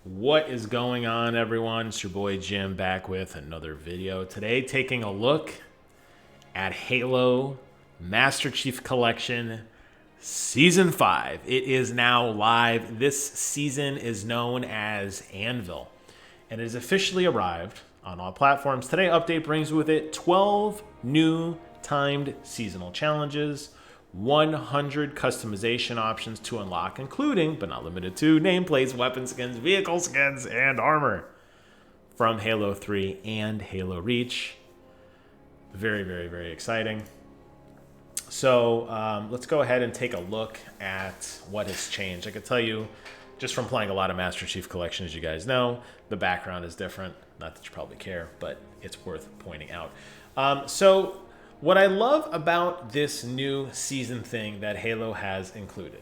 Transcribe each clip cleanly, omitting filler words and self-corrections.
What is going on, everyone? It's your boy Jim back with another video. Today, taking a look at Halo Master Chief Collection Season 5. It is now live. This season is known as ANVIL, and it has officially arrived on all platforms. Today, update brings with it 12 new timed seasonal challenges, 100 customization options to unlock, including, but not limited to, nameplates, weapon skins, vehicle skins, and armor from Halo 3 and Halo Reach. Very, very, very exciting. So let's go ahead and take a look at what has changed. I can tell you, just from playing a lot of Master Chief Collection, as you guys know, the background is different. Not that you probably care, but it's worth pointing out. What I love about this new season thing that Halo has included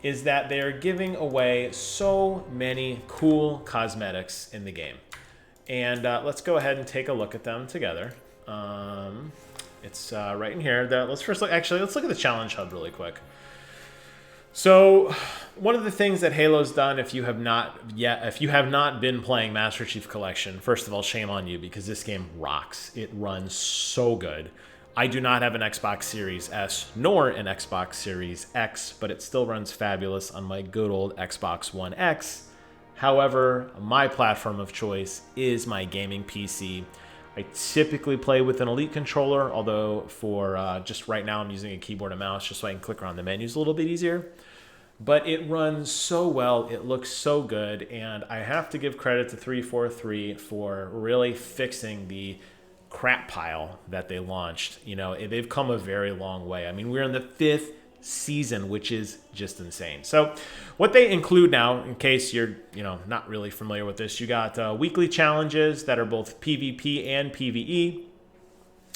is that they are giving away so many cool cosmetics in the game. And let's go ahead and take a look at them together. It's right in here. Let's look at the challenge hub really quick. So one of the things that Halo's done, if you have not been playing Master Chief Collection, first of all, shame on you, because this game rocks. It runs so good. I do not have an Xbox Series S nor an Xbox Series X, but it still runs fabulous on my good old Xbox One X. However, my platform of choice is my gaming PC. I typically play with an Elite controller, although for just right now I'm using a keyboard and mouse just so I can click around the menus a little bit easier. But it runs so well, it looks so good, and I have to give credit to 343 for really fixing the crap pile that they launched. You know, they've come a very long way. I mean, we're in the 5th season, which is just insane. So what they include now, in case you're, not really familiar with this, you got weekly challenges that are both PvP and PvE,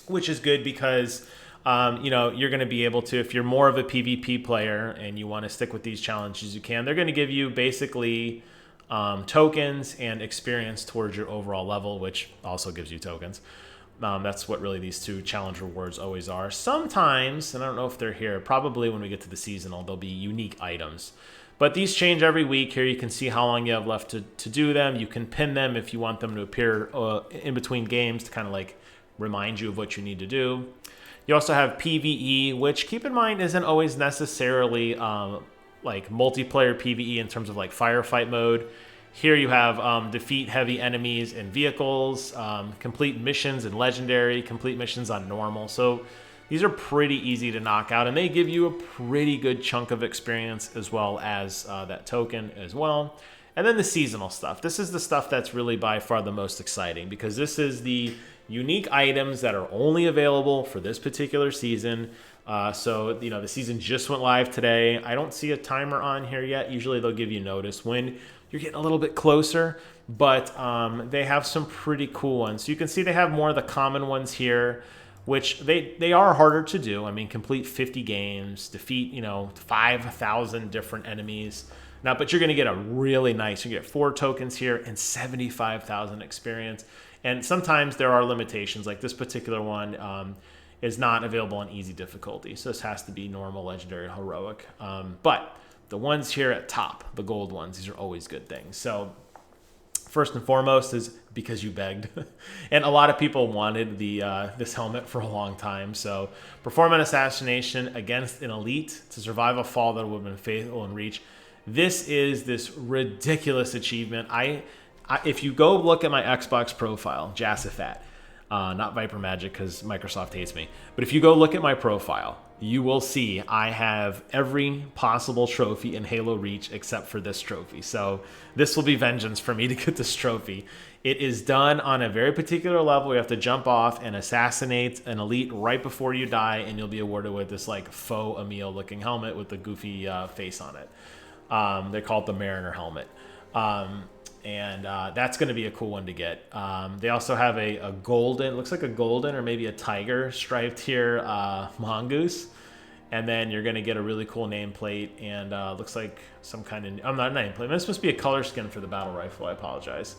which is good because you're going to be able to, if you're more of a PvP player and you want to stick with these challenges, you can. They're going to give you basically tokens and experience towards your overall level, which also gives you tokens. That's what really these two challenge rewards always are. Sometimes, and I don't know if they're here, probably when we get to the seasonal, there'll be unique items. But these change every week. Here you can see how long you have left to do them. You can pin them if you want them to appear in between games to kind of like remind you of what you need to do. You also have PvE, which, keep in mind, isn't always necessarily like multiplayer PvE in terms of like firefight mode. Here you have defeat heavy enemies and vehicles, complete missions and legendary, complete missions on normal. So these are pretty easy to knock out, and they give you a pretty good chunk of experience as well as that token as well. And then the seasonal stuff. This is the stuff that's really by far the most exciting, because this is the unique items that are only available for this particular season. The season just went live today. I don't see a timer on here yet. Usually they'll give you notice when you're getting a little bit closer, but they have some pretty cool ones. So you can see they have more of the common ones here, which they are harder to do. I mean, complete 50 games, defeat 5,000 different enemies. Now, but you're going to get a really nice. You get 4 tokens here and 75,000 experience. And sometimes there are limitations. Like this particular one is not available on easy difficulty, so this has to be normal, legendary, heroic. But the ones here at top, the gold ones, these are always good things. So first and foremost is because you begged. And a lot of people wanted this helmet for a long time. So perform an assassination against an elite to survive a fall that would have been fatal in Reach. This is this ridiculous achievement. If you go look at my Xbox profile, Jassafat, not Viper Magic because Microsoft hates me, but if you go look at my profile, you will see I have every possible trophy in Halo Reach except for this trophy. So this will be vengeance for me to get this trophy. It is done on a very particular level. You have to jump off and assassinate an elite right before you die, and you'll be awarded with this like faux Emil looking helmet with the goofy face on it. They call it the Mariner helmet. And that's going to be a cool one to get. They also have a golden, looks like a golden or maybe a tiger striped here mongoose. And then you're going to get a really cool nameplate, and looks like some kind of, I'm not a nameplate. This must be a color skin for the battle rifle. I apologize.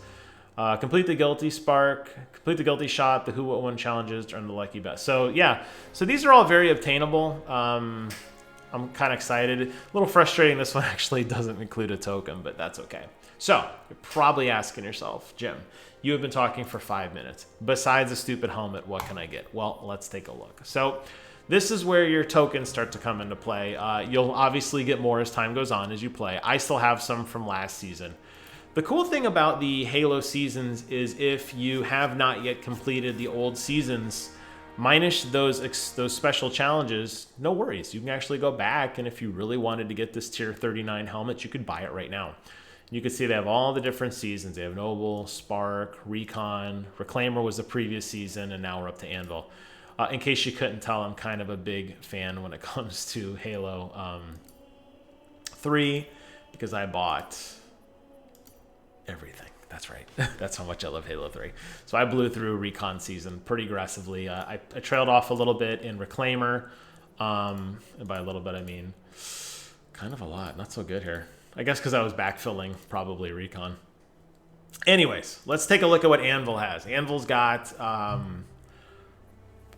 Complete the Guilty Spark, complete the Guilty Shot, the Who What One challenges, earn the Lucky Best. So yeah, so these are all very obtainable. I'm kind of excited. A little frustrating this one actually doesn't include a token, but that's okay. So you're probably asking yourself, Jim, you have been talking for 5 minutes. Besides a stupid helmet, what can I get? Well, let's take a look. So this is where your tokens start to come into play. You'll obviously get more as time goes on as you play. I still have some from last season. The cool thing about the Halo seasons is if you have not yet completed the old seasons, minus those special challenges, no worries. You can actually go back, and if you really wanted to get this tier 39 helmet, you could buy it right now. You can see they have all the different seasons. They have Noble, Spark, Recon, Reclaimer was the previous season, and now we're up to Anvil. In case you couldn't tell, I'm kind of a big fan when it comes to Halo 3 because I bought everything. That's right. That's how much I love Halo 3. So I blew through Recon season pretty aggressively. I trailed off a little bit in Reclaimer. And by a little bit, I mean kind of a lot. Not so good here. I guess because I was backfilling probably Recon. Anyways, let's take a look at what Anvil has. Anvil's got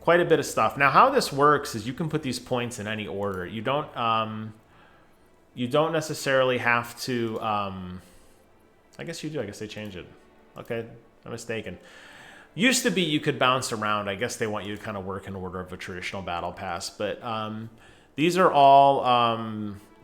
quite a bit of stuff. Now, how this works is you can put these points in any order. You don't necessarily have to... I guess you do. I guess they changed it. Okay, I'm mistaken. Used to be you could bounce around. I guess they want you to kind of work in order of a traditional battle pass. But these are all...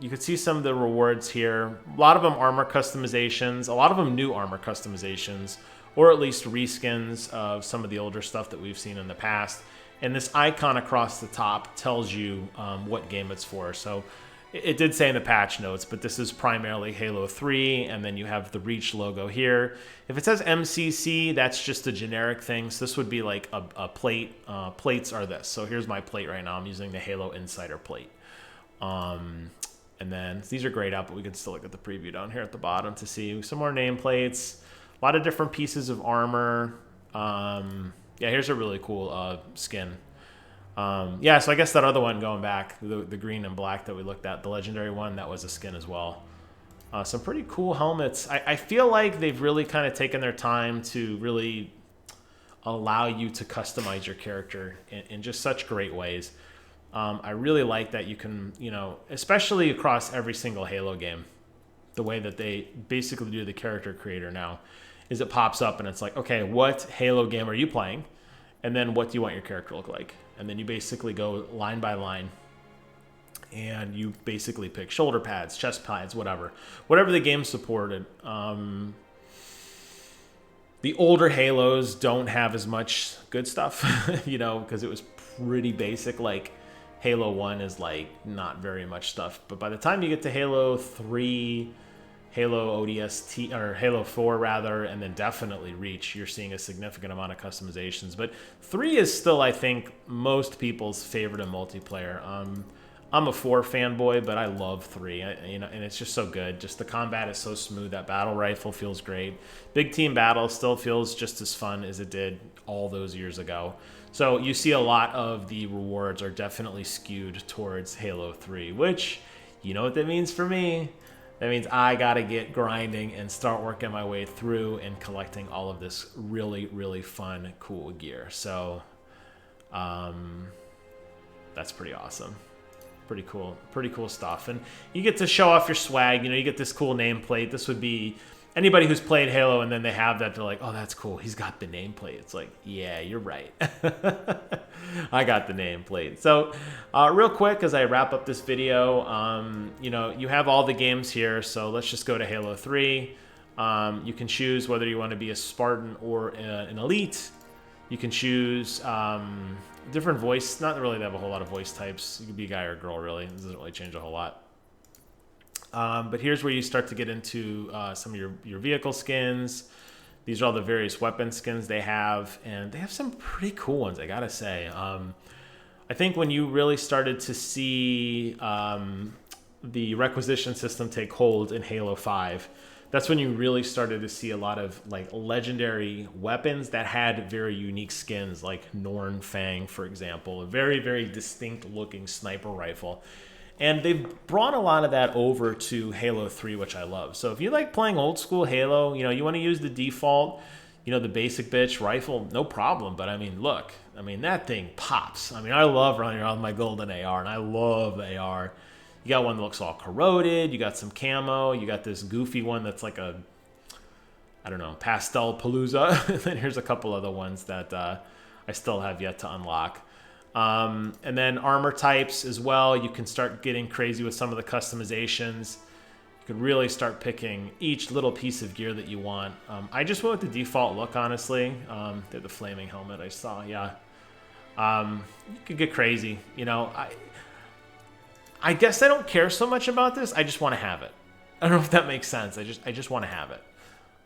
you could see some of the rewards here. A lot of them armor customizations. A lot of them new armor customizations. Or at least reskins of some of the older stuff that we've seen in the past. And this icon across the top tells you what game it's for. So it did say in the patch notes, but this is primarily Halo 3, and then you have the Reach logo here. If it says MCC, that's just a generic thing. So this would be like a plate. Plates are this. So here's my plate right now. I'm using the Halo Insider plate. And then these are grayed out, but we can still look at the preview down here at the bottom to see some more nameplates. A lot of different pieces of armor. Yeah, here's a really cool skin. Yeah, so I guess that other one going back, the green and black that we looked at, the legendary one, that was a skin as well. Some pretty cool helmets. I feel like they've really kind of taken their time to really allow you to customize your character in just such great ways. I really like that you can, especially across every single Halo game, the way that they basically do the character creator now is it pops up and it's like, okay, what Halo game are you playing? And then what do you want your character to look like? And then you basically go line by line and you basically pick shoulder pads, chest pads, whatever the game supported. The older Halos don't have as much good stuff, because it was pretty basic. Like Halo 1 is like not very much stuff. But by the time you get to Halo 3, Halo ODST, or Halo 4 rather, and then definitely Reach, you're seeing a significant amount of customizations. But 3 is still, I think, most people's favorite in multiplayer. I'm a 4 fanboy, but I love 3, and it's just so good. Just the combat is so smooth. That battle rifle feels great. Big team battle still feels just as fun as it did all those years ago. So you see a lot of the rewards are definitely skewed towards Halo 3, which, you know what that means for me? That means I got to get grinding and start working my way through and collecting all of this really, really fun, cool gear. So that's pretty awesome. Pretty cool stuff. And you get to show off your swag. You get this cool nameplate. This would be anybody who's played Halo and then they have that, they're like, oh, that's cool. He's got the nameplate. It's like, yeah, you're right. I got the nameplate. So real quick, as I wrap up this video, you have all the games here. So let's just go to Halo 3. You can choose whether you want to be a Spartan or an Elite. You can choose different voice. Not really have a whole lot of voice types. You can be a guy or a girl, really. It doesn't really change a whole lot. But here's where you start to get into some of your vehicle skins. These are all the various weapon skins they have, and they have some pretty cool ones, I gotta say. I think when you really started to see the requisition system take hold in Halo 5, that's when you really started to see a lot of like legendary weapons that had very unique skins, like Norn Fang, for example, a very, very distinct looking sniper rifle. And they've brought a lot of that over to Halo 3, which I love. So if you like playing old school Halo, you want to use the default, the basic bitch rifle, no problem. But look, that thing pops. I love running around with my golden AR, and I love the AR. You got one that looks all corroded. You got some camo. You got this goofy one that's like a I don't know, Pastel Palooza. And then here's a couple other ones that I still have yet to unlock. And then armor types as well. You can start getting crazy with some of the customizations. You could really start picking each little piece of gear that you want. I just went with the default look, honestly. The flaming helmet I saw, yeah. You could get crazy, you know. I guess I don't care so much about this. I just want to have it. I don't know if that makes sense. I just want to have it.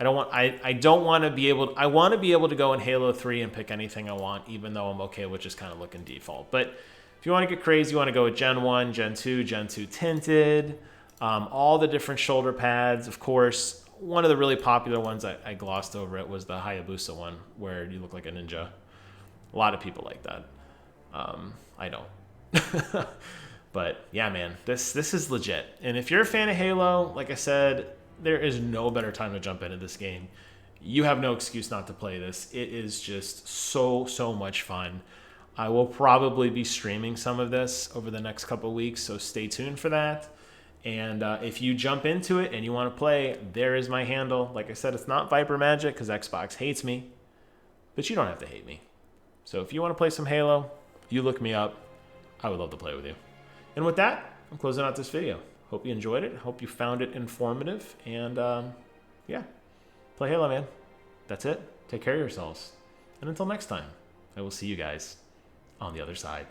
I don't want to be able. I want to be able to go in Halo 3 and pick anything I want, even though I'm okay with just kind of looking default. But if you want to get crazy, you want to go with Gen 1, Gen 2, Gen 2 tinted, all the different shoulder pads. Of course, one of the really popular ones I glossed over it was the Hayabusa one, where you look like a ninja. A lot of people like that. I don't. But yeah, man, this is legit. And if you're a fan of Halo, like I said, there is no better time to jump into this game. You have no excuse not to play this. It is just so much fun. I will probably be streaming some of this over the next couple of weeks, so stay tuned for that. And if you jump into it and you want to play, there is my handle. Like I said, it's not Viper Magic because Xbox hates me, but you don't have to hate me. So if you want to play some Halo, you look me up. I would love to play with you. And with that, I'm closing out this video. Hope you enjoyed it. Hope you found it informative. And yeah, play Halo, man. That's it. Take care of yourselves. And until next time, I will see you guys on the other side.